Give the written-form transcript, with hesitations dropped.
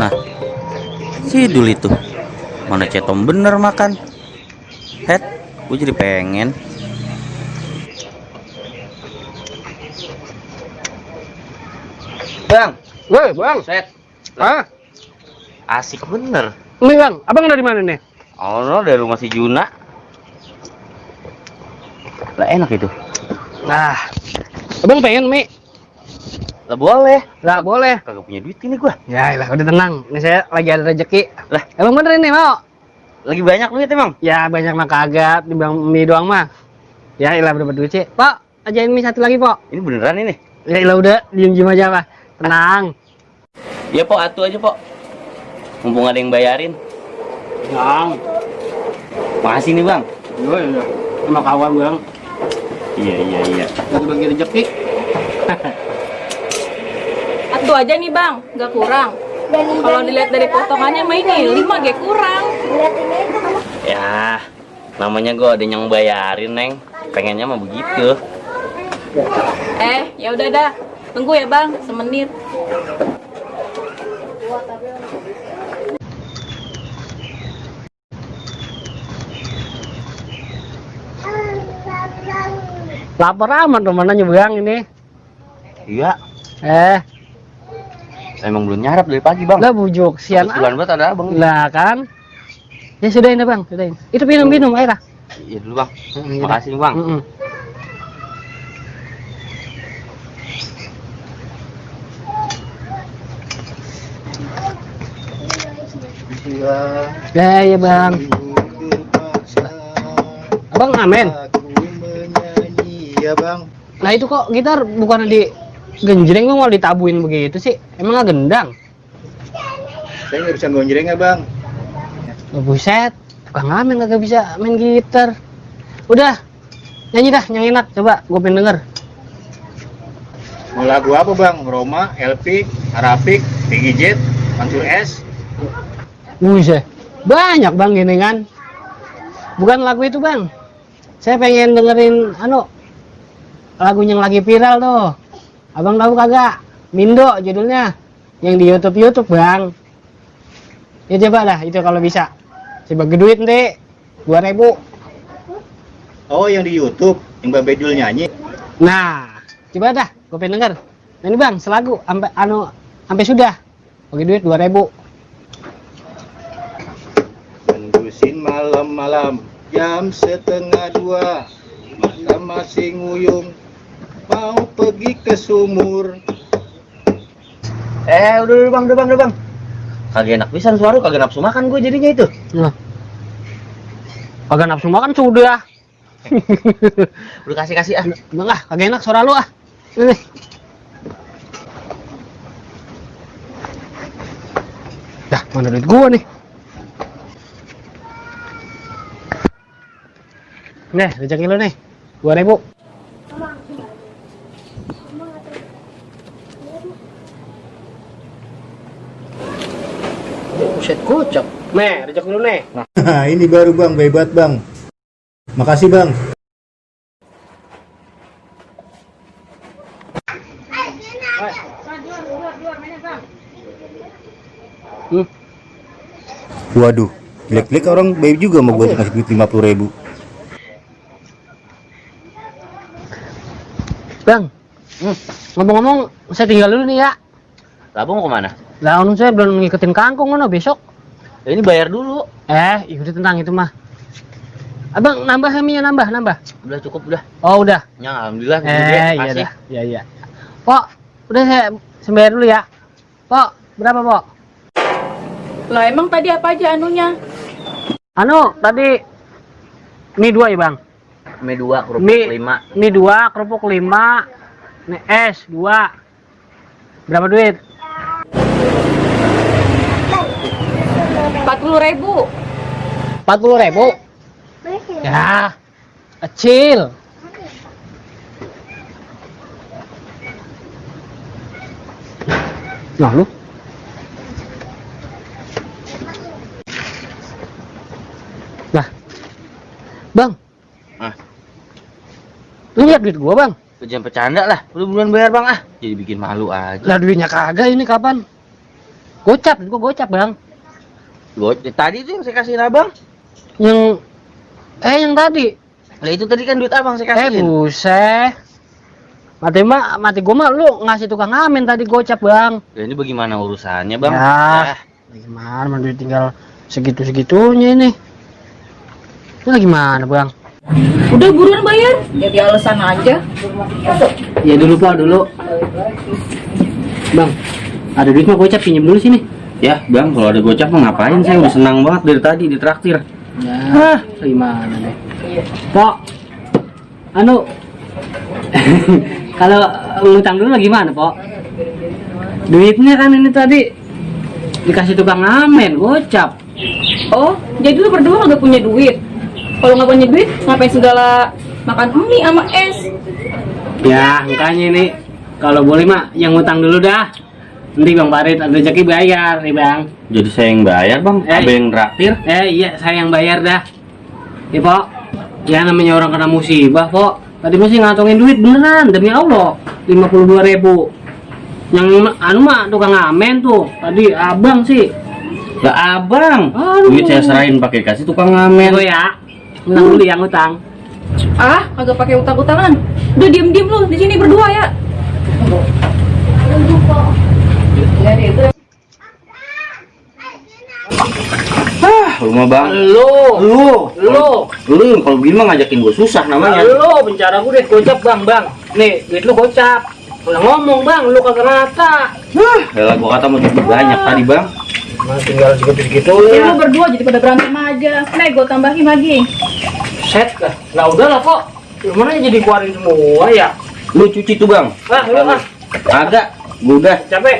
Nah, Sidul itu mana cetom bener makan. Head, gue jadi pengen. Bang, Woi, Bang. set. Ah, Asik bener. ini Bang. Abang dari mana nih? Oh, dari rumah si Juna. Lah enak itu. Nah, Abang pengen mie? Lah boleh. Nggak boleh. Kagak punya duit ini gua. Ya, lah udah tenang. Ini saya lagi ada rezeki. Lah, Emang bener ini mau? lagi banyak duit emang. Ya, banyak mah kagak. Dibang mie doang mah. Ya, ilah berapa duit sih? Pak, ajain mie satu lagi, Pak. Ini beneran ini. Ya, ilah udah. Diem-diem aja, Pak. Tenang. Ya, Pok, atu aja, Pok. Mumpung ada yang bayarin. Bang. Makasih nih, Bang. Iya. Sama kawan, Bang. Iya. Bagi-bagi rezeki. Satu aja nih bang, nggak kurang. Kalau dilihat dari potongannya mah ini 5 gak kurang. Ya, namanya gua ada yang bayarin, Neng. Pengennya mah begitu. Ya udah dah, tunggu ya bang, semenit. Lapar amat temannya Bang ini. Iya, emang belum nyarap dari pagi, Bang. Lah bujuk sian Kebetulan banget ada Abang. Lah kan. Ya sudahin dah Bang, sudahin. Itu minum air ah. Iya dulu, Bang. Iya dah. Makasih, Bang. Ya Bang. Abang amin. Iya Bang, Nah itu kok gitar bukan di genjreng kok malah ditabuin begitu sih? Emang nggak gendang? saya nggak bisa gonjreng ya Bang. Oh, buset, tukang amin nggak bisa main gitar. Udah, nyanyi dah, yang enak. Coba, gue pengen denger. Mau lagu apa Bang? Roma, LP, Arafik, Tinggi Jet, Mansur S. Buset, banyak Bang gini kan. Bukan lagu itu Bang. Saya pengen dengerin lagu yang lagi viral tuh. Abang tahu kagak? Mindo judulnya. Yang di YouTube Bang. Ya coba dah itu kalau bisa. Coba duit nanti 2.000. Oh yang di YouTube, yang Mbak Bedul nyanyi. Nah, coba dah, gue pengen denger. Nah, ini Bang, selagu sampai sudah. Bagi duit 2.000. Mendusin malam-malam, jam 1:30. Mata masih nguyung, mau pergi ke sumur. Udah bang. Kagak enak pisan suara, kagak nafsu makan gue jadinya itu. Nah. Kagak nafsu makan sudah. Udah kasih ah. Bang kagak enak suara lu ah. Ini. Dah, mana duit gua nih? Nih, rezeki lu nih. 2.000. Buset kocak. Nih, rezeki lu nih. Nah ini baru Bang, bebat Bang. Makasih Bang. Waduh, jelek-jelek orang bayi juga mau gue kasih duit 50.000. Bang, ngomong-ngomong, saya tinggal dulu nih ya. Lah mau kemana? Lah, saya belum ngikutin kangkung besok. Ya, ini bayar dulu. Udah tentang itu mah. Abang nambah haminya nambah. Udah cukup udah. Oh udah. Ya alhamdulillah. Iya dah. Iya. Pok, udah saya bayar dulu ya. Pok, berapa Pok? Lah emang tadi apa aja anunya? Tadi mie 2 ya Bang. Mie 2 kerupuk Mie 5. Mie 2 kerupuk 5. Nih es 2. Berapa duit? 40.000. 40.000. Ya, kecil. Nah lu. Lah. Bang. Lu lihat duit gua, Bang. Jangan bercanda lah. Udah buruan bayar, Bang ah. Jadi bikin malu aja. Lah duitnya kagak ini kapan? Gocap bang. Tadi tuh yang saya kasihin abang. Yang tadi. Lah itu tadi kan duit abang saya kasihin. Buset. Mati gua mah lu ngasih tukang ngamen tadi gocap bang. Ya, ini bagaimana urusannya bang? Ya, gimana duit tinggal segitu-segitunya ini. Ini gimana bang? Udah buruan bayar. Jadi alasan aja. Ya dulu pak dulu. Bang, ada duit mah gocap pinjam dulu sini. Ya bang, kalau ada gocap mah ngapain? Saya udah senang banget dari tadi ditraktir. Ya, gimana nih? Pok, anu, kalau ngutang dulu gimana Pok? Duitnya kan ini tadi dikasih tukang ngamen, gocap. Oh, jadi lu berdua nggak punya duit. Kalau nggak punya duit, ngapain segala makan mie sama es? Ya, makanya ini kalau boleh mah yang ngutang dulu dah. Nanti Bang Barit ada rezeki bayar nih Bang. Jadi saya yang bayar bang, abang yang traktir. Iya, saya yang bayar dah. Ya Pok, ya namanya orang kena musibah Pok. Tadi masih ngantongin duit beneran, demi Allah 52.000. Yang anu mah tukang ngamen tuh. Tadi abang sih. Ya abang, Aduh. duit saya serahin pakai kasih tukang ngamen. Oh ya, ngutang dulu yang ngutang. Ah, kagak pakai utang-utangan. Udah diem-diem lu di sini berdua ya. Lu mah bang. Lu yang kalau begini mah ngajakin gue susah namanya. Lu bicara gue deh gocap bang. Nih, duit lu gocap. Udah ngomong bang, lu kagak rata. Lah gua kata mau duit banyak tadi bang. Nah, tinggal segitu Ya ya. lu berdua jadi pada berantem aja. Nih, gue tambahin lagi. Set lah. Lah udah lah kok. Gimana jadi keluarin semua ya? Lu cuci tuh bang. Lu Agak, gua udah. capek.